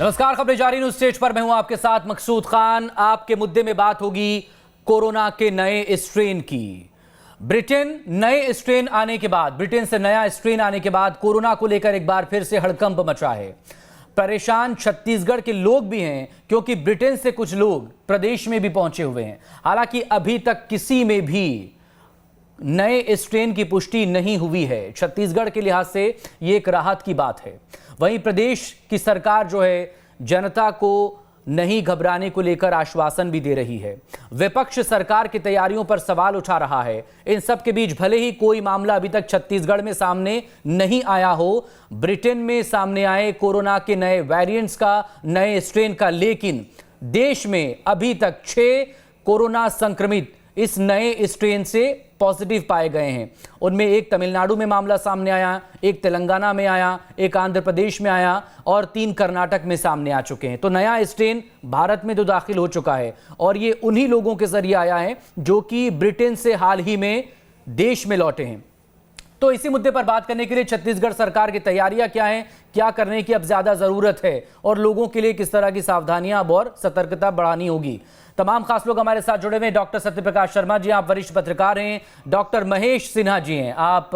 नमस्कार, खबरें जारी न्यूज स्टेज पर मैं हूं आपके साथ मकसूद खान। आपके मुद्दे में बात होगी कोरोना के नए स्ट्रेन की। ब्रिटेन से नया स्ट्रेन आने के बाद कोरोना को लेकर एक बार फिर से हड़कंप मचा है। परेशान छत्तीसगढ़ के लोग भी हैं, क्योंकि ब्रिटेन से कुछ लोग प्रदेश में भी पहुंचे हुए हैं। हालांकि अभी तक किसी में भी नए स्ट्रेन की पुष्टि नहीं हुई है। छत्तीसगढ़ के लिहाज से ये एक राहत की बात है। वहीं प्रदेश की सरकार जो है जनता को नहीं घबराने को लेकर आश्वासन भी दे रही है। विपक्ष सरकार की तैयारियों पर सवाल उठा रहा है। इन सब के बीच भले ही कोई मामला अभी तक छत्तीसगढ़ में सामने नहीं आया हो, ब्रिटेन में सामने आए कोरोना के नए वेरिएंट्स का, नए स्ट्रेन का, लेकिन देश में अभी तक 6 कोरोना संक्रमित इस नए स्ट्रेन से पॉजिटिव पाए गए हैं। उनमें एक तमिलनाडु में मामला सामने आया, एक तेलंगाना में आया, एक आंध्र प्रदेश में आया और 3 कर्नाटक में सामने आ चुके हैं। तो नया स्ट्रेन भारत में तो दाखिल हो चुका है और ये उन्हीं लोगों के जरिए आया है जो कि ब्रिटेन से हाल ही में देश में लौटे हैं। तो इसी मुद्दे पर बात करने के लिए छत्तीसगढ़ सरकार की तैयारियां क्या हैं, क्या करने की अब ज्यादा जरूरत है और लोगों के लिए किस तरह की सावधानियां अब और सतर्कता बढ़ानी होगी, तमाम खास लोग हमारे साथ जुड़े हुए हैं। डॉक्टर सत्यप्रकाश शर्मा जी, आप वरिष्ठ पत्रकार हैं। डॉक्टर महेश सिन्हा जी हैं, आप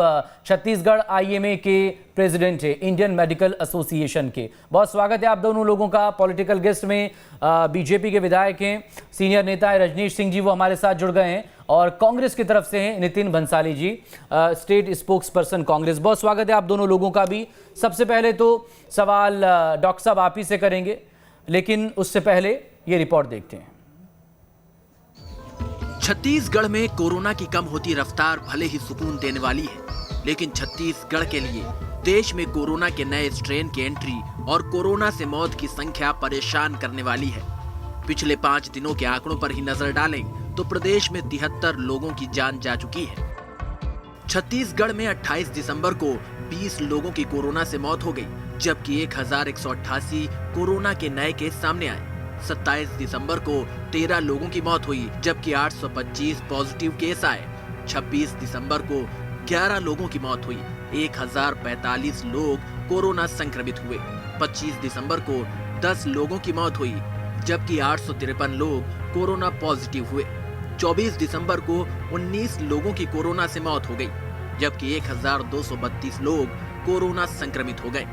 छत्तीसगढ़ IMA के प्रेसिडेंट हैं, इंडियन मेडिकल एसोसिएशन के। बहुत स्वागत है आप दोनों लोगों का। पॉलिटिकल गेस्ट में बीजेपी के विधायक हैं, सीनियर नेता है रजनीश सिंह जी, वो हमारे साथ जुड़ गए हैं। और कांग्रेस की तरफ से हैं नितिन भंसाली जी, स्टेट स्पोक्स पर्सन कांग्रेस। बहुत स्वागत है आप दोनों लोगों का भी। सबसे पहले तो सवाल डॉक्टर साहब आप ही से करेंगे, लेकिन उससे पहले ये रिपोर्ट देखते हैं। छत्तीसगढ़ में कोरोना की कम होती रफ्तार भले ही सुकून देने वाली है, लेकिन छत्तीसगढ़ के लिए देश में कोरोना के नए स्ट्रेन की एंट्री और कोरोना से मौत की संख्या परेशान करने वाली है। पिछले 5 दिनों के आंकड़ों पर ही नजर डालें तो प्रदेश में 73 लोगों की जान जा चुकी है। छत्तीसगढ़ में 28 दिसंबर को 20 लोगों की कोरोना से मौत हो गई, जबकि 1188 कोरोना के नए केस सामने आए। 27 दिसंबर को 13 लोगों की मौत हुई, जबकि 825 पॉजिटिव केस आए। 26 दिसंबर को 11 लोगों की मौत हुई, 1045 लोग कोरोना संक्रमित हुए। 25 दिसंबर को 10 लोगों की मौत हुई, जबकि 853 लोग कोरोना पॉजिटिव हुए। 24 दिसंबर को 19 लोगों की कोरोना से मौत हो गई, जबकि 1232 लोग कोरोना संक्रमित हो गए।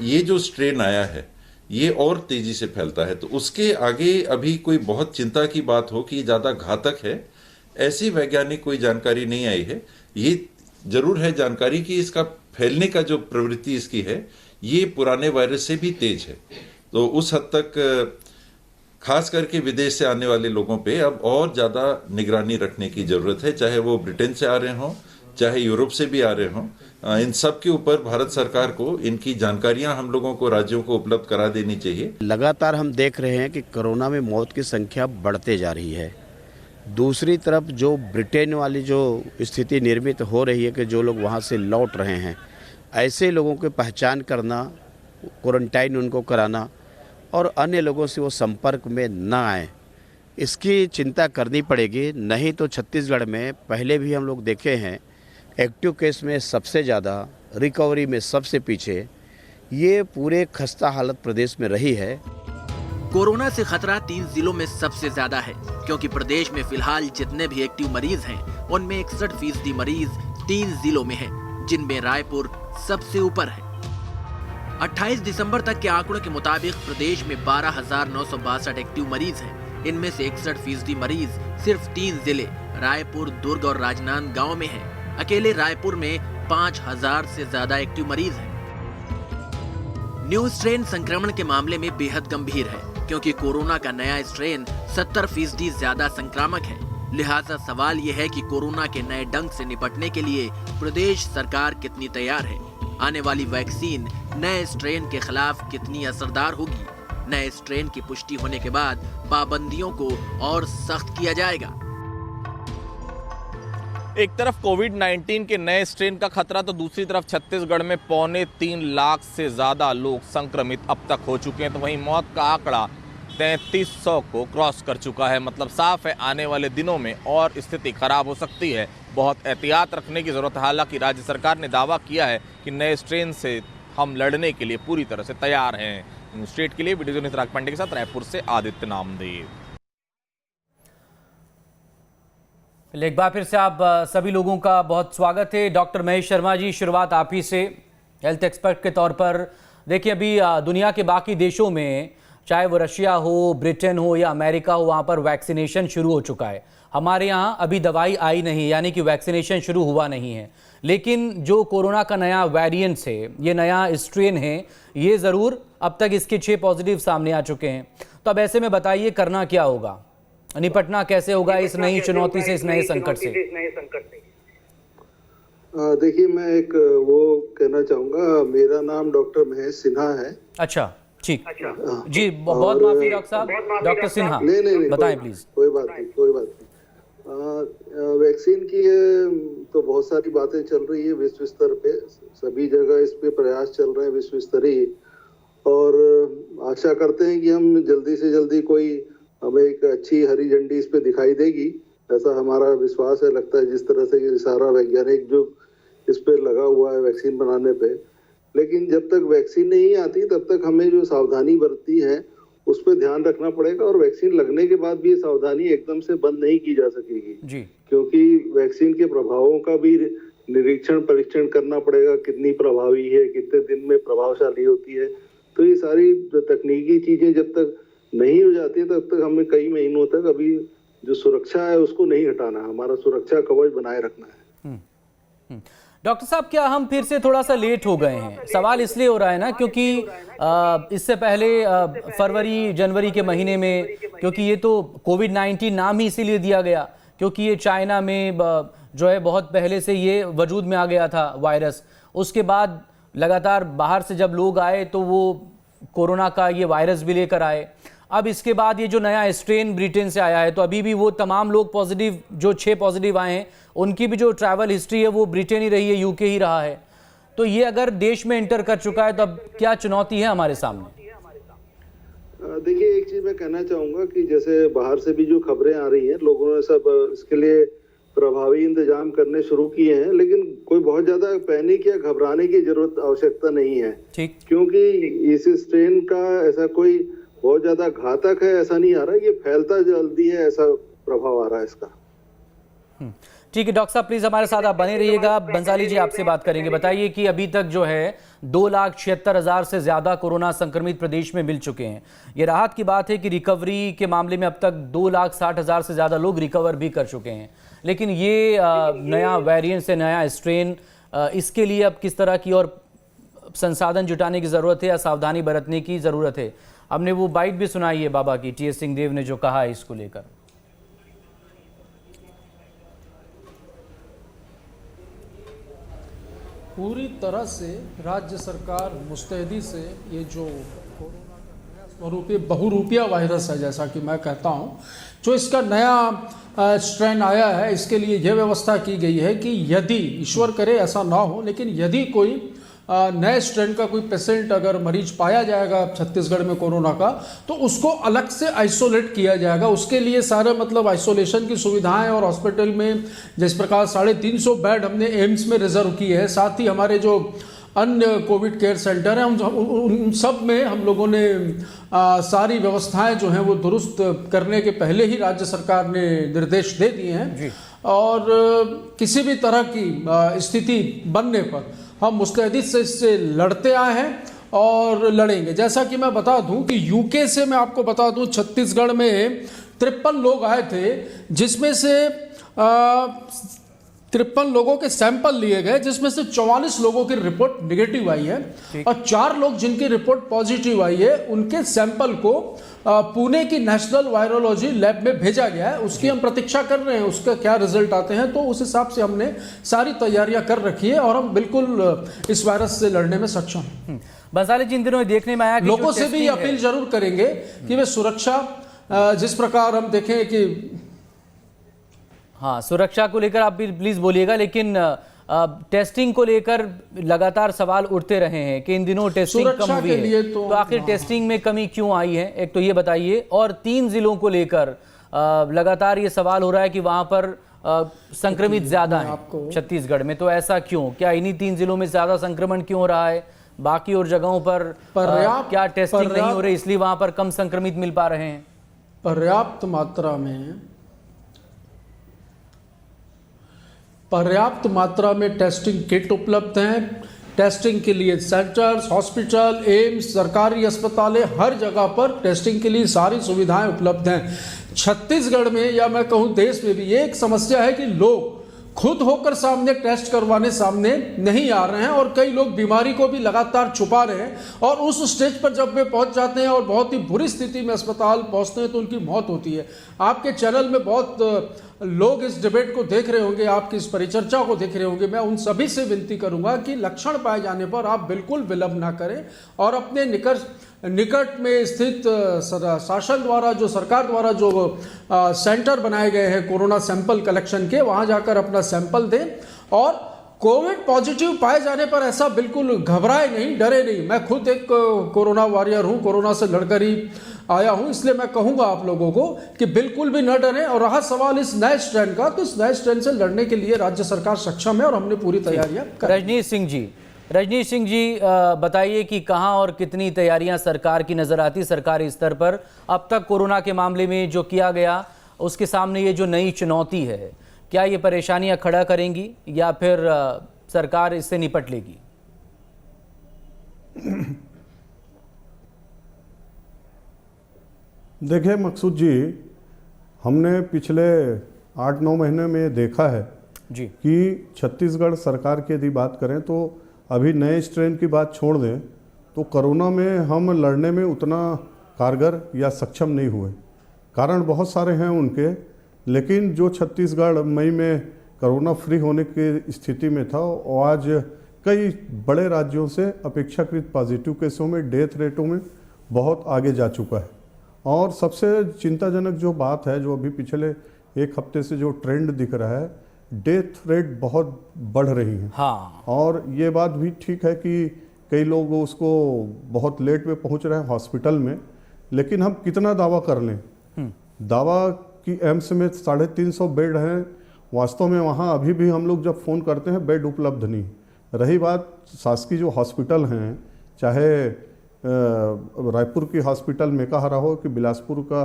ये जो स्ट्रेन आया है ये और तेजी से फैलता है, तो उसके आगे अभी कोई बहुत चिंता की बात हो कि ज्यादा घातक है, ऐसी वैज्ञानिक कोई जानकारी नहीं आई है। ये जरूर है जानकारी कि इसका फैलने का जो प्रवृत्ति इसकी है ये पुराने वायरस से भी तेज है। तो उस हद तक खास करके विदेश से आने वाले लोगों पे अब और ज्यादा निगरानी रखने की जरूरत है, चाहे वो ब्रिटेन से आ रहे हों, चाहे यूरोप से भी आ रहे हों। इन सब के ऊपर भारत सरकार को इनकी जानकारियां हम लोगों को, राज्यों को उपलब्ध करा देनी चाहिए। लगातार हम देख रहे हैं कि कोरोना में मौत की संख्या बढ़ते जा रही है। दूसरी तरफ जो ब्रिटेन वाली जो स्थिति निर्मित हो रही है कि जो लोग वहां से लौट रहे हैं, ऐसे लोगों की पहचान करना, क्वारंटाइन उनको कराना और अन्य लोगों से वो संपर्क में न आए, इसकी चिंता करनी पड़ेगी। नहीं तो छत्तीसगढ़ में पहले भी हम लोग देखे हैं, एक्टिव केस में सबसे ज़्यादा, रिकवरी में सबसे पीछे, ये पूरे खस्ता हालत प्रदेश में रही है। कोरोना से खतरा 3 जिलों में सबसे ज्यादा है, क्योंकि प्रदेश में फिलहाल जितने भी एक्टिव मरीज हैं उनमें 61% मरीज 3 जिलों में हैं, जिनमें रायपुर सबसे ऊपर है। 28 दिसंबर तक के आंकड़ों के मुताबिक प्रदेश में 12,962 एक्टिव मरीज हैं। इनमें से 61% मरीज सिर्फ 3 जिले रायपुर, दुर्ग और राजनांदगांव में हैं। अकेले रायपुर में 5,000 से ज्यादा एक्टिव मरीज हैं। न्यू स्ट्रेन संक्रमण के मामले में बेहद गंभीर है, क्योंकि कोरोना का नया स्ट्रेन 70% ज्यादा संक्रामक है। लिहाजा सवाल यह है कि कोरोना के नए ढंग से निपटने के लिए प्रदेश सरकार कितनी तैयार है। आने वाली वैक्सीन नए स्ट्रेन के खिलाफ कितनी असरदार होगी। नए स्ट्रेन की पुष्टि होने के बाद पाबंदियों को और सख्त किया जाएगा। एक तरफ कोविड-19 के नए स्ट्रेन का खतरा, तो दूसरी तरफ छत्तीसगढ़ में 2.25 लाख से ज़्यादा लोग संक्रमित अब तक हो चुके हैं। तो वहीं मौत का आंकड़ा 3300 को क्रॉस कर चुका है। मतलब साफ है आने वाले दिनों में और स्थिति खराब हो सकती है। बहुत एहतियात रखने की ज़रूरत है। हालांकि राज्य सरकार ने दावा किया है कि नए स्ट्रेन से हम लड़ने के लिए पूरी तरह से तैयार हैं। न्यूज स्ट्रीट के लिए वीडियो जर्नलिस्ट राग पांडे के साथ रायपुर से आदित्य नामदेव। एक बार फिर से आप सभी लोगों का बहुत स्वागत है। डॉक्टर महेश शर्मा जी, शुरुआत आप ही से हेल्थ एक्सपर्ट के तौर पर। देखिए, अभी दुनिया के बाकी देशों में, चाहे वो रशिया हो, ब्रिटेन हो या अमेरिका हो, वहाँ पर वैक्सीनेशन शुरू हो चुका है। हमारे यहाँ अभी दवाई आई नहीं, यानी कि वैक्सीनेशन शुरू हुआ नहीं है। लेकिन जो कोरोना का नया वेरिएंट है, ये नया स्ट्रेन है, ये ज़रूर अब तक इसके 6 पॉजिटिव सामने आ चुके हैं। तो अब ऐसे में बताइए, करना क्या होगा, निपटना कैसे होगा इस नई चुनौती से, इस नए संकट से? देखिए, मैं एक वो कहना चाहूंगा, मेरा नाम डॉक्टर महेश सिन्हा है। अच्छा, ठीक जी, बहुत माफी डॉक्टर साहब, डॉक्टर सिन्हा। नहीं, बताएं प्लीज। कोई बात नहीं। वैक्सीन की तो बहुत सारी बातें चल रही है विश्व स्तर पे, सभी जगह इस पे प्रयास चल रहे हैं विश्व स्तरीय, और आशा करते हैं कि हम जल्दी से जल्दी हमें एक अच्छी हरी झंडी इस पे दिखाई देगी, ऐसा हमारा विश्वास है। लगता है जिस तरह से ये सारा वैज्ञानिक जो इस पे लगा हुआ है वैक्सीन बनाने पे, लेकिन जब तक वैक्सीन नहीं आती तब तक हमें जो सावधानी बरतनी है उस पर ध्यान रखना पड़ेगा। और वैक्सीन लगने के बाद भी ये सावधानी एकदम से बंद नहीं की जा सकेगी जी, क्योंकि वैक्सीन के प्रभावों का भी निरीक्षण परीक्षण करना पड़ेगा, कितनी प्रभावी है, कितने दिन में प्रभावशाली होती है। तो ये सारी तकनीकी चीजें जब तक नहीं हो जाती है तब तक हमें कई महीनों तक अभी जो सुरक्षा है उसको नहीं हटाना, हमारा सुरक्षा कवच बनाए रखना है। डॉक्टर साहब, क्या हम फिर से थोड़ा सा लेट हो गए हैं? सवाल इसलिए हो रहा है ना क्योंकि इससे पहले फरवरी जनवरी के महीने में, क्योंकि ये तो कोविड-19 नाम ही इसीलिए दिया गया क्योंकि ये चाइना में जो है बहुत पहले से ये वजूद में आ गया था वायरस। उसके बाद लगातार बाहर से जब लोग आए तो वो कोरोना का ये वायरस भी लेकर आए। अब इसके बाद ये जो नया स्ट्रेन ब्रिटेन से आया है, तो अभी भी वो तमाम लोग पॉजिटिव, जो 6 पॉजिटिव आए हैं, उनकी भी जो ट्रैवल हिस्ट्री है वो ब्रिटेन ही रही है, यूके ही रहा है। तो ये अगर देश में एंटर कर चुका है तो अब क्या चुनौती है हमारे सामने? देखिए, एक चीज मैं कहना चाहूंगा कि जैसे बाहर से भी जो खबरें आ रही हैं, लोगों ने सब इसके लिए प्रभावी इंतजाम करने शुरू किए हैं, लेकिन कोई बहुत ज्यादा पैनिक या घबराने की जरूरत आवश्यकता नहीं है। ठीक, क्योंकि इस स्ट्रेन का ऐसा कोई बहुत ज्यादा घातक है ऐसा नहीं आ रहा, ये फैलता जल्दी है ऐसा प्रभाव आ रहा है इसका। ठीक है डॉक्टर साहब, प्लीज हमारे साथ आप बने रहिएगा। बंसाली जी, आपसे बात करेंगे। बताइए कि अभी तक जो है 2,76,000 से ज्यादा कोरोना संक्रमित प्रदेश में मिल चुके हैं। ये राहत की बात है कि रिकवरी के मामले में अब तक 2,60,000 से ज्यादा लोग रिकवर भी कर चुके हैं। लेकिन ये नया वेरिएंट से नया स्ट्रेन, इसके लिए अब किस तरह की और संसाधन जुटाने की जरूरत है या सावधानी बरतने की जरूरत है? हमने वो बाइट भी सुनाई है बाबा की, टी.एस. सिंहदेव ने जो कहा है इसको लेकर। पूरी तरह से राज्य सरकार मुस्तैदी से ये जो कोरोना का नया स्वरूपीय बहुरूपिया वायरस है, जैसा कि मैं कहता हूँ, जो इसका नया स्ट्रेन आया है, इसके लिए यह व्यवस्था की गई है कि यदि ईश्वर करे ऐसा ना हो, लेकिन यदि कोई नए स्ट्रेन का कोई पेशेंट अगर मरीज पाया जाएगा छत्तीसगढ़ में कोरोना का, तो उसको अलग से आइसोलेट किया जाएगा। उसके लिए सारे मतलब आइसोलेशन की सुविधाएं और हॉस्पिटल में जिस प्रकार 350 बेड हमने एम्स में रिजर्व किए हैं, साथ ही हमारे जो अन्य कोविड केयर सेंटर हैं उन सब में हम लोगों ने सारी व्यवस्थाएं जो हैं वो दुरुस्त करने के पहले ही राज्य सरकार ने निर्देश दे दिए हैं। और किसी भी तरह की स्थिति बनने पर हम मुस्तैदी से इससे लड़ते आए हैं और लड़ेंगे। जैसा कि मैं बता दूं कि यूके से मैं आपको बता दूं, छत्तीसगढ़ में 53 लोग आए थे, जिसमें से 53 लोगों के सैंपल लिए गए, जिसमें से 44 लोगों की रिपोर्ट नेगेटिव आई है और 4 लोग जिनकी रिपोर्ट पॉजिटिव आई है उनके सैंपल को पुणे की नेशनल वायरोलॉजी लैब में भेजा गया है। उसकी हम प्रतीक्षा कर रहे हैं, उसका क्या रिजल्ट आते हैं। तो उस हिसाब से हमने सारी तैयारियां कर रखी है और हम बिल्कुल इस वायरस से लड़ने में सक्षम हैं। बंसाली जी, इन दिनों देखने में आया कि लोगों से भी अपील जरूर करेंगे कि वे सुरक्षा, जिस प्रकार हम देखें कि हाँ, सुरक्षा को लेकर आप भी प्लीज बोलिएगा, लेकिन टेस्टिंग को लेकर लगातार सवाल उठते रहे हैं कि इन दिनों टेस्टिंग कम हुई है, तो आखिर टेस्टिंग में कमी क्यों आई है, एक तो ये बताइए। और 3 जिलों को लेकर लगातार ये सवाल हो रहा है कि वहां पर संक्रमित ज्यादा हैं छत्तीसगढ़ में, तो ऐसा क्यों? क्या इन्हीं 3 जिलों में ज्यादा संक्रमण क्यों हो रहा है? बाकी और जगहों पर पर्याप्त- क्या टेस्टिंग नहीं हो पर्याप्त- रही इसलिए वहां पर कम संक्रमित मिल पा रहे हैं? पर्याप्त मात्रा में टेस्टिंग किट उपलब्ध हैं। टेस्टिंग के लिए सेंटर्स, हॉस्पिटल, एम्स, सरकारी अस्पताल, हर जगह पर टेस्टिंग के लिए सारी सुविधाएं उपलब्ध हैं। छत्तीसगढ़ में या मैं कहूं देश में भी ये एक समस्या है कि लोग खुद होकर सामने टेस्ट करवाने सामने नहीं आ रहे हैं और कई लोग बीमारी को भी लगातार छुपा रहे हैं और उस स्टेज पर जब वे पहुंच जाते हैं और बहुत ही बुरी स्थिति में अस्पताल पहुंचते हैं तो उनकी मौत होती है। आपके चैनल में बहुत लोग इस डिबेट को देख रहे होंगे, आपकी इस परिचर्चा को देख रहे होंगे। मैं उन सभी से विनती करूंगा कि लक्षण पाए जाने पर आप बिल्कुल विलंब ना करें और अपने निकट में स्थित शासन द्वारा जो सरकार द्वारा जो सेंटर बनाए गए हैं कोरोना सैंपल कलेक्शन के, वहां जाकर अपना सैंपल दें और कोविड पॉजिटिव पाए जाने पर ऐसा बिल्कुल घबराए नहीं, डरे नहीं। मैं खुद एक कोरोना वॉरियर हूं, कोरोना से लड़कर ही आया हूं, इसलिए मैं कहूंगा आप लोगों को कि बिल्कुल भी न डरें। और रहा सवाल इस नए स्ट्रेन का, तो इस नए स्ट्रेन से लड़ने के लिए राज्य सरकार सक्षम है और हमने पूरी तैयारियां कर ली। रजनीश सिंह जी बताइए कि कहां और कितनी तैयारियां सरकार की नजर आती सरकारी स्तर पर अब तक कोरोना के मामले में जो किया गया, उसके सामने ये जो नई चुनौती है, क्या ये परेशानियां खड़ा करेंगी या फिर सरकार इससे निपट लेगी? देखिए मकसूद जी, हमने पिछले 8-9 महीने में देखा है जी कि छत्तीसगढ़ सरकार की यदि बात करें तो अभी नए स्ट्रेन की बात छोड़ दें तो कोरोना में हम लड़ने में उतना कारगर या सक्षम नहीं हुए। कारण बहुत सारे हैं उनके, लेकिन जो छत्तीसगढ़ मई में कोरोना फ्री होने की स्थिति में था और आज कई बड़े राज्यों से अपेक्षाकृत पॉजिटिव केसों में, डेथ रेटों में बहुत आगे जा चुका है। और सबसे चिंताजनक जो बात है, जो अभी पिछले एक हफ्ते से जो ट्रेंड दिख रहा है, डेथ रेट बहुत बढ़ रही है। हाँ, और ये बात भी ठीक है कि कई लोग उसको बहुत लेट में पहुंच रहे हैं हॉस्पिटल में, लेकिन हम कितना दावा कर लें? दावा कि एम्स में 350 बेड हैं, वास्तव में वहाँ अभी भी हम लोग जब फ़ोन करते हैं बेड उपलब्ध नहीं। रही बात शासकीय जो हॉस्पिटल हैं, चाहे रायपुर की हॉस्पिटल मेकाहारा हो कि बिलासपुर का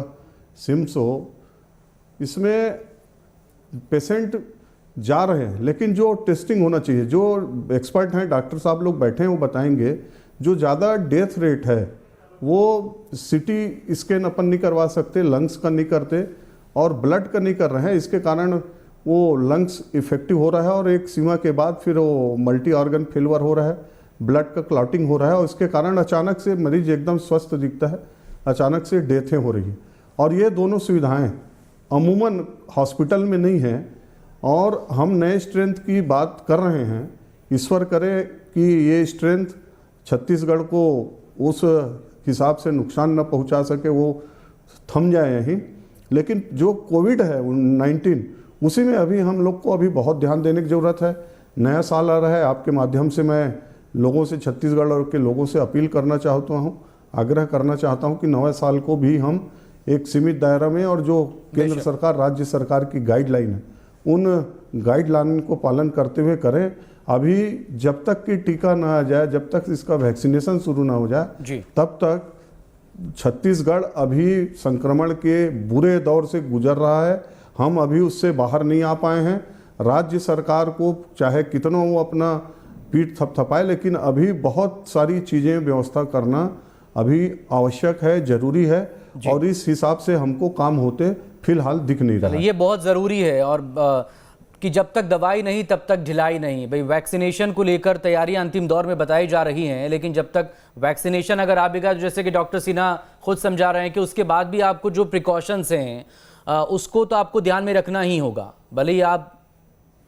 सिम्स हो, इसमें पेशेंट जा रहे हैं, लेकिन जो टेस्टिंग होना चाहिए, जो एक्सपर्ट हैं, डॉक्टर साहब लोग बैठे हैं, वो बताएंगे जो ज़्यादा डेथ रेट है वो सीटी स्कैन अपन नहीं करवा सकते, लंग्स का नहीं करते और ब्लड का नहीं कर रहे हैं। इसके कारण वो लंग्स इफेक्टिव हो रहा है और एक सीमा के बाद फिर वो मल्टी ऑर्गन फेलियर हो रहा है, ब्लड का क्लॉटिंग हो रहा है और इसके कारण अचानक से मरीज एकदम स्वस्थ दिखता है, अचानक से डेथें हो रही हैं। और ये दोनों सुविधाएं अमूमन हॉस्पिटल में नहीं हैं और हम नए स्ट्रेंथ की बात कर रहे हैं। ईश्वर करे कि ये स्ट्रेंथ छत्तीसगढ़ को उस हिसाब से नुकसान न पहुंचा सके, वो थम जाए यहीं। लेकिन जो कोविड है 19, उसी में अभी हम लोग को अभी बहुत ध्यान देने की ज़रूरत है। नया साल आ रहा है, आपके माध्यम से मैं लोगों से, छत्तीसगढ़ और के लोगों से अपील करना चाहता हूँ, आग्रह करना चाहता हूँ कि नए साल को भी हम एक सीमित दायरा में और जो केंद्र सरकार, राज्य सरकार की गाइडलाइन है, उन गाइडलाइन को पालन करते हुए करें। अभी जब तक कि टीका ना आ जाए, जब तक इसका वैक्सीनेशन शुरू ना हो जाए, तब तक छत्तीसगढ़ अभी संक्रमण के बुरे दौर से गुजर रहा है। हम अभी उससे बाहर नहीं आ पाए हैं। राज्य सरकार को चाहे कितना वो अपना पीठ थपथपाए, लेकिन अभी बहुत सारी चीज़ें व्यवस्था करना अभी आवश्यक है, जरूरी है और इस हिसाब से हमको काम होते फिलहाल दिख नहीं रहा। ये बहुत ज़रूरी है और कि जब तक दवाई नहीं तब तक ढिलाई नहीं। भाई वैक्सीनेशन को लेकर तैयारियां अंतिम दौर में बताई जा रही हैं, लेकिन जब तक वैक्सीनेशन अगर आएगा, जैसे कि डॉक्टर सिन्हा खुद समझा रहे हैं कि उसके बाद भी आपको जो प्रिकॉशंस हैं उसको तो आपको ध्यान में रखना ही होगा। भले ही आप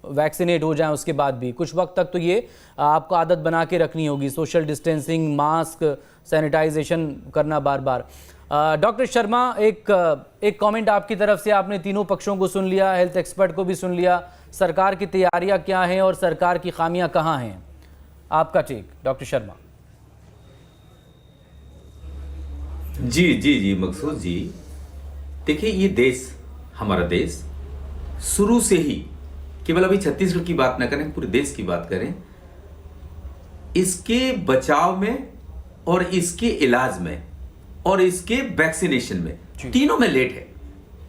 वैक्सीनेट हो जाएं उसके बाद भी कुछ वक्त तक तो ये आपको आदत बना के रखनी होगी, सोशल डिस्टेंसिंग, मास्क, सैनिटाइजेशन करना बार बार। डॉक्टर शर्मा, एक कमेंट आपकी तरफ से। आपने तीनों पक्षों को सुन लिया, हेल्थ एक्सपर्ट को भी सुन लिया, सरकार की तैयारियां क्या हैं और सरकार की खामियां कहां हैं, आपका टेक डॉक्टर शर्मा। जी मकसूद जी, देखिए ये देश, हमारा देश शुरू से ही, केवल अभी छत्तीसगढ़ की बात ना करें, पूरे देश की बात करें, इसके बचाव में और इसके इलाज में और इसके वैक्सीनेशन में, तीनों में लेट है।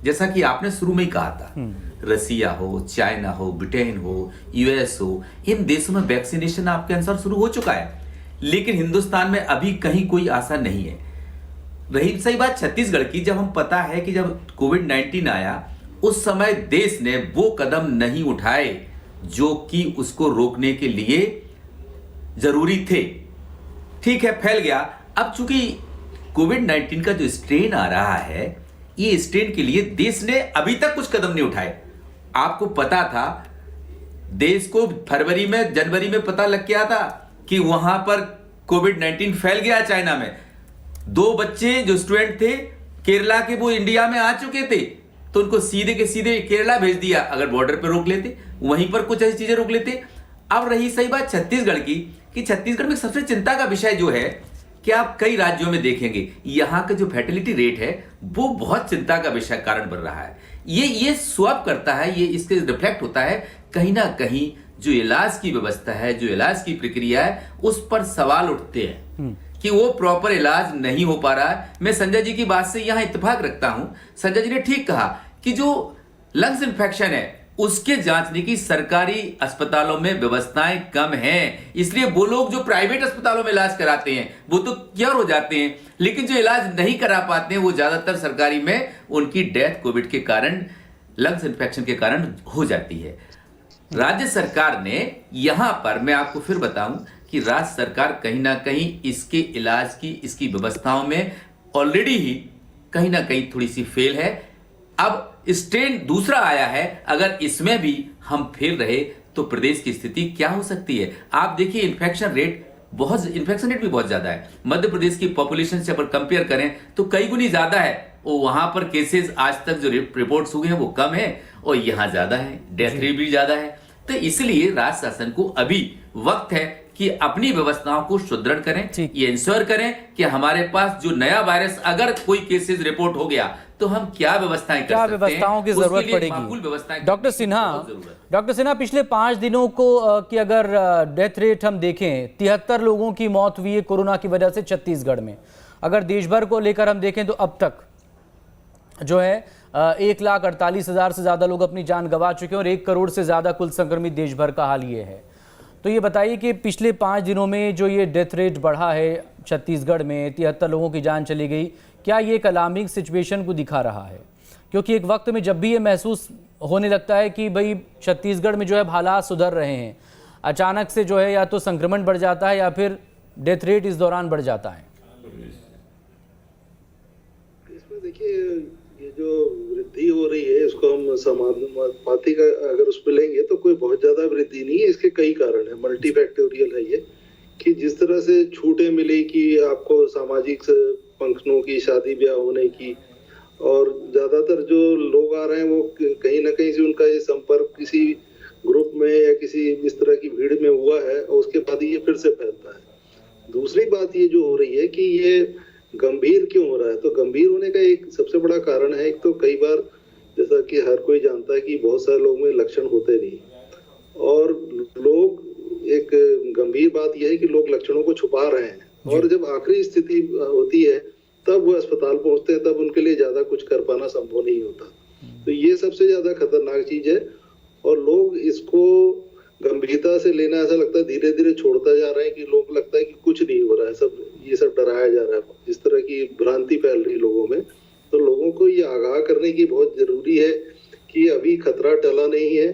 जैसा कि आपने शुरू में ही कहा था, रसिया हो, चाइना हो, ब्रिटेन हो, यूएस हो, इन देशों में वैक्सीनेशन आपके अनुसार शुरू हो चुका है, लेकिन हिंदुस्तान में अभी कहीं कोई आशा नहीं है। रही सही बात छत्तीसगढ़ की, जब हम पता है कि जब कोविड-19 आया उस समय देश ने वो कदम नहीं उठाए जो कि उसको रोकने के लिए जरूरी थे। ठीक है, फैल गया। अब चूंकि कोविड-19 का जो स्ट्रेन आ रहा है, ये स्ट्रेन के लिए देश ने अभी तक कुछ कदम नहीं उठाए। आपको पता था, देश को फरवरी में, जनवरी में पता लग गया था कि वहां पर कोविड-19 फैल गया चाइना में। 2 बच्चे जो स्टूडेंट थे केरला के, वो इंडिया में आ चुके थे, तो उनको सीधे के सीधे केरला भेज दिया। अगर बॉर्डर पे रोक लेते, वहीं पर कुछ ऐसी चीजें रोक लेते। अब रही सही बात छत्तीसगढ़ की, कि छत्तीसगढ़ में सबसे चिंता का विषय जो है कि आप कई राज्यों में देखेंगे यहां का जो फर्टिलिटी रेट है वो बहुत चिंता का विषय कारण बन रहा है। ये स्वैप करता है, ये इसके रिफ्लेक्ट होता है कहीं ना कहीं जो इलाज की व्यवस्था है, जो इलाज की प्रक्रिया है, उस पर सवाल उठते हैं कि वो प्रॉपर इलाज नहीं हो पा रहा है। मैं संजय जी की बात से यहां इत्तेफाक रखता हूं। संजय जी ने ठीक कहा कि जो लंग्स इन्फेक्शन है उसके जांचने की सरकारी अस्पतालों में व्यवस्थाएं कम हैं, इसलिए वो लोग जो प्राइवेट अस्पतालों में इलाज कराते हैं वो तो क्योर हो जाते हैं, लेकिन जो इलाज नहीं करा पाते हैं वो ज्यादातर सरकारी में उनकी डेथ कोविड के कारण, लंग्स इन्फेक्शन के कारण हो जाती है। राज्य सरकार ने यहां पर, मैं आपको फिर बताऊं कि राज्य सरकार कहीं ना कहीं इसके इलाज की, इसकी व्यवस्थाओं में ऑलरेडी ही कहीं ना कहीं थोड़ी सी फेल है। अब स्ट्रेन दूसरा आया है, अगर इसमें भी हम फेल रहे तो प्रदेश की स्थिति क्या हो सकती है। आप देखिए इन्फेक्शन रेट भी बहुत ज्यादा है। मध्य प्रदेश की पॉपुलेशन से अगर कंपेयर करें तो कई गुनी ज्यादा है। और वहां पर केसेस आज तक जो रिपोर्ट्स हुए हैं वो कम है और यहां ज्यादा है, डेथ रेट भी ज्यादा है। तो इसलिए राज्य शासन को अभी वक्त है कि अपनी व्यवस्थाओं को सुदृढ़ करें, ये इंश्योर करें कि हमारे पास जो नया वायरस अगर कोई केसेस रिपोर्ट हो गया तो हम क्या व्यवस्थाएं कर सकते हैं, व्यवस्थाओं की जरूरत पड़ेगी। डॉक्टर सिन्हा, पिछले 5 दिनों को की अगर डेथ रेट हम देखें, 73 लोगों की मौत हुई है कोरोना की वजह से छत्तीसगढ़ में। अगर देश भर को लेकर हम देखें तो अब तक जो है 1,48,000 से ज्यादा लोग अपनी जान गंवा चुके हैं और 1 करोड़ से ज्यादा कुल संक्रमित देश भर का हाल ये है। तो ये बताइए कि पिछले 5 दिनों में जो ये डेथ रेट बढ़ा है छत्तीसगढ़ में, 73 लोगों की जान चली गई, क्या ये एक अलार्मिंग सिचुएशन को दिखा रहा है? क्योंकि एक वक्त में जब भी ये महसूस होने लगता है कि भाई छत्तीसगढ़ में जो है हालात सुधर रहे हैं, अचानक से जो है या तो संक्रमण बढ़ जाता है या फिर डेथ रेट इस दौरान बढ़ जाता है। इसमें देखिए ये जो वृद्धि हो रही है इसको हम समानुपाती का अगर उस पर लेंगे तो कोई बहुत ज्यादा वृद्धि नहीं है। इसके कई कारण है, मल्टीफैक्टोरियल है ये, कि जिस तरह से छूटें मिली कि आपको सामाजिक फंक्शनों की, शादी ब्याह होने की, और ज्यादातर जो लोग आ रहे हैं वो कहीं ना कहीं से उनका ये संपर्क किसी ग्रुप में या किसी इस तरह की भीड़ में हुआ है और उसके बाद ये फिर से फैलता है। दूसरी बात ये जो हो रही है कि ये गंभीर क्यों हो रहा है, तो गंभीर होने का एक सबसे बड़ा कारण है, एक तो कई बार जैसा कि हर कोई जानता है कि बहुत सारे लोगों में लक्षण होते नहीं, और लोग, एक गंभीर बात यह है कि लोग लक्षणों को छुपा रहे हैं, और जब आखिरी स्थिति होती है तब वो अस्पताल पहुंचते हैं, तब उनके लिए ज्यादा कुछ कर पाना संभव नहीं होता। तो ये सबसे ज्यादा खतरनाक चीज है, और लोग इसको गंभीरता से लेना, ऐसा लगता है धीरे धीरे छोड़ता जा रहे हैं कि लोग लगता है कि कुछ नहीं हो रहा है, सब ये सब डराया जा रहा है, इस तरह की भ्रांति फैल रही लोगों में। तो लोगों को ये आगाह करने की बहुत जरूरी है कि अभी खतरा टला नहीं है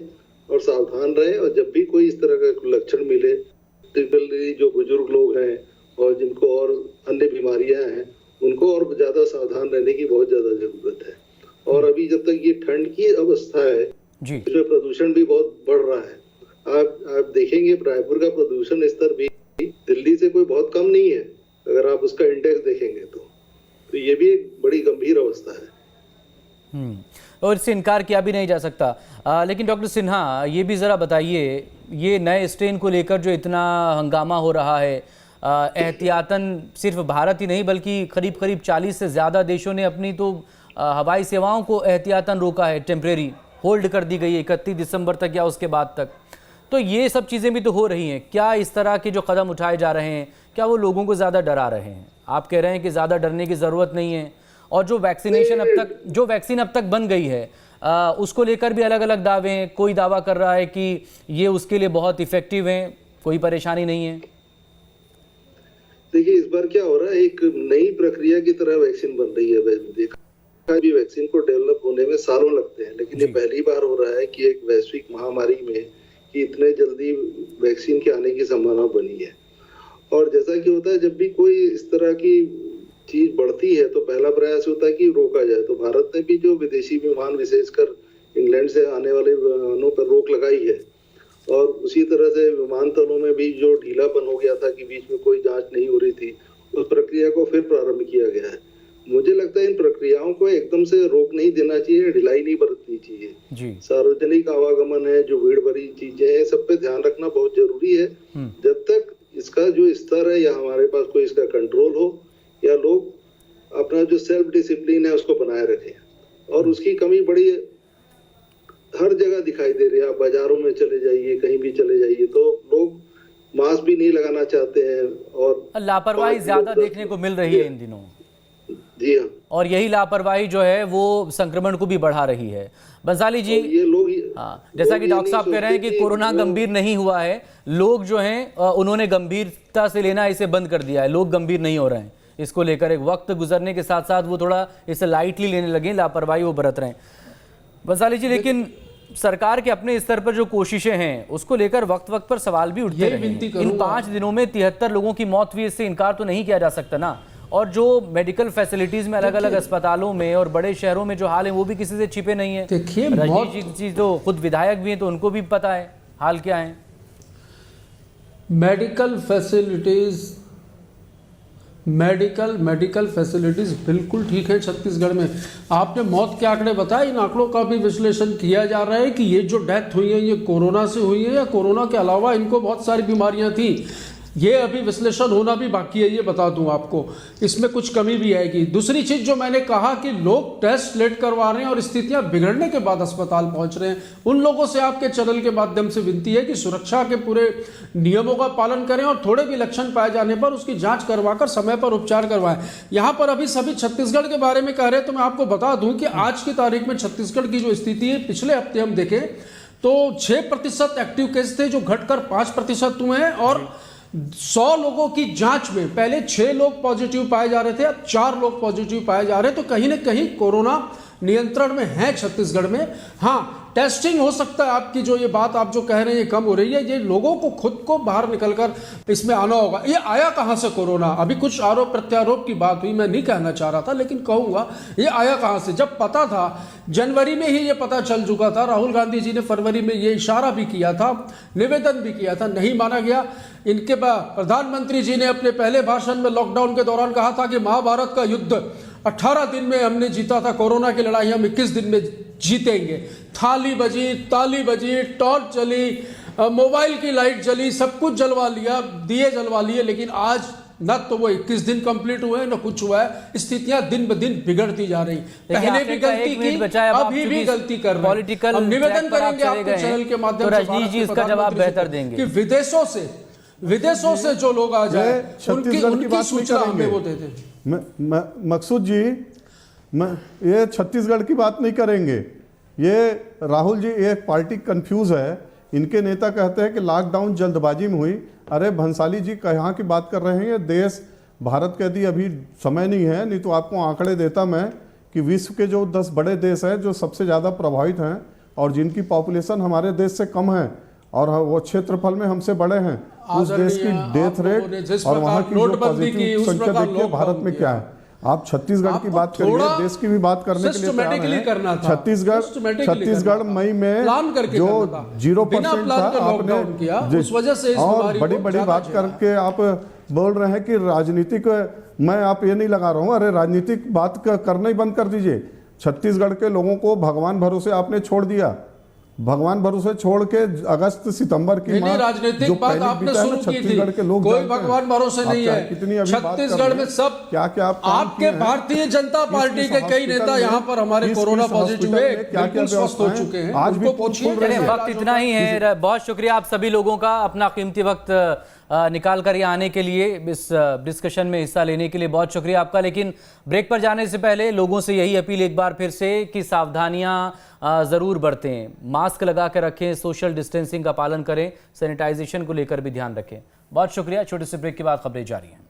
और सावधान रहे, और जब भी कोई इस तरह का लक्षण मिले, टिपिकली जो बुजुर्ग लोग हैं और जिनको और अन्य बीमारियां हैं, उनको और ज्यादा सावधान रहने की बहुत ज्यादा जरूरत है। और अभी जब तक ये ठंड की अवस्था है, इसमें प्रदूषण भी बहुत बढ़ रहा है। आप देखेंगे रायपुर का प्रदूषण स्तर भी दिल्ली से कोई बहुत कम नहीं है, अगर आप उसका इंडेक्स देखेंगे तो ये भी एक बड़ी गंभीर अवस्था है। और इससे इनकार किया भी नहीं जा सकता। लेकिन डॉक्टर सिन्हा, ये भी ज़रा बताइए, ये नए स्ट्रेन को लेकर जो इतना हंगामा हो रहा है, एहतियातन सिर्फ भारत ही नहीं बल्कि करीब 40 से ज़्यादा देशों ने अपनी तो हवाई सेवाओं को एहतियातन रोका है, टेम्परेरी होल्ड कर दी गई है 31 दिसंबर तक या उसके बाद तक। तो ये सब चीज़ें भी तो हो रही हैं। क्या इस तरह के जो कदम उठाए जा रहे हैं, क्या वो लोगों को ज़्यादा डरा रहे हैं? आप कह रहे हैं कि ज़्यादा डरने की ज़रूरत नहीं है, और जो वैक्सीन अब तक बन गई है उसको लेकर भी अलग अलग दावे हैं। कोई दावा कर रहा है कि ये उसके लिए बहुत इफेक्टिव हैं, कोई परेशानी नहीं है। देखिए, इस बार क्या हो रहा है, एक नई प्रक्रिया की तरह वैक्सीन बन रही है। देखा भी वैक्सीन को डेवलप होने में सालों लगते हैं, लेकिन ये पहली बार हो रहा है कि एक वैश्विक महामारी में कि इतने जल्दी वैक्सीन के आने की संभावना बनी है। और जैसा कि होता है, जब भी कोई इस तरह की चीज बढ़ती है तो पहला प्रयास होता है कि रोका जाए। तो भारत ने भी जो विदेशी विमान, विशेषकर इंग्लैंड से आने वाले विमानों पर रोक लगाई है, और उसी तरह से विमानतलों में भी जो ढीलापन हो गया था कि बीच में कोई जांच नहीं हो रही थी, उस प्रक्रिया को फिर प्रारंभ किया गया है। मुझे लगता है इन प्रक्रियाओं को एकदम से रोक नहीं देना चाहिए, ढिलाई नहीं बरतनी चाहिए। सार्वजनिक आवागमन है, जो भीड़ भरी चीजें हैं, सब पे ध्यान रखना बहुत जरूरी है। जब तक इसका जो स्तर है या हमारे पास कोई इसका कंट्रोल हो, या लोग अपना जो सेल्फ डिसिप्लिन है उसको बनाए रखें। और उसकी कमी बड़ी हर जगह दिखाई दे रही है। आप बाजारों में चले जाइए, कहीं भी चले जाइए, तो लोग मास्क भी नहीं लगाना चाहते हैं, और लापरवाही ज्यादा देखने को मिल रही है इन दिनों। जी हाँ, और यही लापरवाही जो है वो संक्रमण को भी बढ़ा रही है। बंसाली जी, ये लोग जैसा कि डॉक्टर साहब कह रहे हैं कि कोरोना गंभीर नहीं हुआ है, लोग जो हैं उन्होंने गंभीरता से लेना इसे बंद कर दिया है। लोग गंभीर नहीं हो रहे हैं इसको लेकर। एक वक्त गुजरने के साथ साथ वो थोड़ा इसे लाइटली लेने लगे, लापरवाही वो बरत रहे हैं। बंसाली जी, लेकिन सरकार के अपने स्तर पर जो कोशिशें हैं उसको लेकर वक्त वक्त पर सवाल भी उठते रहे हैं। इन 5 दिनों में 73 लोगों की मौत हुई, इससे इनकार तो नहीं किया जा सकता ना। और जो मेडिकल फैसिलिटीज में अलग अलग अस्पतालों में और बड़े शहरों में जो हाल है वो भी किसी से छिपे नहीं है। देखिए, रजनीश जी तो खुद विधायक भी हैं, तो उनको भी पता है हाल क्या है। मेडिकल फैसिलिटीज बिल्कुल ठीक है छत्तीसगढ़ में। आपने मौत के आंकड़े बताए, इन आंकड़ों का भी विश्लेषण किया जा रहा है कि ये जो डेथ हुई है ये कोरोना से हुई है या कोरोना के अलावा इनको बहुत सारी बीमारियां थी। ये अभी विश्लेषण होना भी बाकी है, ये बता दूं आपको, इसमें कुछ कमी भी आएगी। दूसरी चीज जो मैंने कहा कि लोग टेस्ट लेट करवा रहे हैं और स्थितियां बिगड़ने के बाद अस्पताल पहुंच रहे हैं, उन लोगों से आपके चैनल के माध्यम से विनती है कि सुरक्षा के पूरे नियमों का पालन करें और थोड़े भी लक्षण पाए जाने पर उसकी जांच करवाकर समय पर उपचार करवाएं। यहां पर अभी सभी छत्तीसगढ़ के बारे में कह रहे हैं, तो मैं आपको बता दूं कि आज की तारीख में छत्तीसगढ़ की जो स्थिति है, पिछले हफ्ते हम देखें तो 6% एक्टिव केस थे जो घटकर 5% हुए हैं, और 100 लोगों की जांच में पहले 6 लोग पॉजिटिव पाए जा रहे थे, अब 4 लोग पॉजिटिव पाए जा रहे हैं। तो कहीं ना कहीं कोरोना नियंत्रण में है छत्तीसगढ़ में। हाँ, टेस्टिंग हो सकता है, आपकी जो ये बात आप जो कह रहे हैं ये कम हो रही है, ये लोगों को खुद को बाहर निकलकर इसमें आना होगा। ये आया कहां से कोरोना? अभी कुछ आरोप प्रत्यारोप की बात हुई, मैं नहीं कहना चाह रहा था, लेकिन कहूंगा ये आया कहां से? जब पता था, जनवरी में ही ये पता चल चुका था। राहुल गांधी जी ने फरवरी में ये इशारा भी किया था, निवेदन भी किया था, नहीं माना गया। इनके बाद प्रधानमंत्री जी ने अपने पहले भाषण में लॉकडाउन के दौरान कहा था कि महाभारत का युद्ध 18 दिन में हमने जीता था, कोरोना की लड़ाई हम 21 दिन में जीतेंगे। थाली बजी, ताली बजी, टॉर्च जली, मोबाइल की लाइट जली, सब कुछ जलवा लिया, दिए जलवा लिए, लेकिन आज न तो वो 21 दिन कंप्लीट हुए न कुछ हुआ है। स्थितियां दिन ब दिन बिगड़ती जा रही। पहले भी गलती की, अभी भी गलती कर रहे हैं। हम निवेदन करेंगे आपके चैनल के माध्यम से, रजनीश जी इसका जवाब बेहतर देंगे कि विदेशों से जो लोग आ जाए उनकी सूचना हमें वो दे दें। मकसूद जी, ये छत्तीसगढ़ की बात नहीं करेंगे। ये राहुल जी एक पार्टी कंफ्यूज है। इनके नेता कहते हैं कि लॉकडाउन जल्दबाजी में हुई। अरे भंसाली जी कहाँ की बात कर रहे हैं? ये देश भारत के यदि अभी समय नहीं है, नहीं तो आपको आंकड़े देता मैं कि विश्व के जो 10 बड़े देश हैं जो सबसे ज़्यादा प्रभावित हैं और जिनकी पॉपुलेशन हमारे देश से कम है और वो क्षेत्रफल में हमसे बड़े हैं, उस देश की डेथ रेट और वहाँ की जो पॉजिटिव संख्या देखिए भारत में क्या है। आप छत्तीसगढ़ की बात करिए, देश की भी बात करने के लिए तैयार हैं। छत्तीसगढ़ मई में जो 0% था, आपने उस वजह से और बड़ी बड़ी बात करके आप बोल रहे हैं कि राजनीतिक, मैं आप ये नहीं लगा रहा हूँ। अरे राजनीतिक बात करना ही बंद कर दीजिए। छत्तीसगढ़ के लोगों को भगवान भरोसे आपने छोड़ दिया। भगवान भरोसे छोड़ के अगस्त सितंबर की नहीं, राजनीतिक बात आपने शुरू की थी, कोई भगवान भरोसे नहीं है। छत्तीसगढ़ में सब क्या आपके भारतीय जनता पार्टी के कई नेता यहाँ पर हमारे कोरोना पॉजिटिव हुए, बिल्कुल स्वस्थ हो चुके हैं। आज भी पूछिए। वक्त इतना ही है। बहुत शुक्रिया आप सभी लोगों का अपना कीमती वक्त निकाल कर यहाँ आने के लिए, इस डिस्कशन में हिस्सा लेने के लिए बहुत शुक्रिया आपका। लेकिन ब्रेक पर जाने से पहले लोगों से यही अपील एक बार फिर से कि सावधानियां जरूर बरतें, मास्क लगा कर रखें, सोशल डिस्टेंसिंग का पालन करें, सैनिटाइजेशन को लेकर भी ध्यान रखें। बहुत शुक्रिया। छोटे से ब्रेक के बाद खबरें जारी हैं।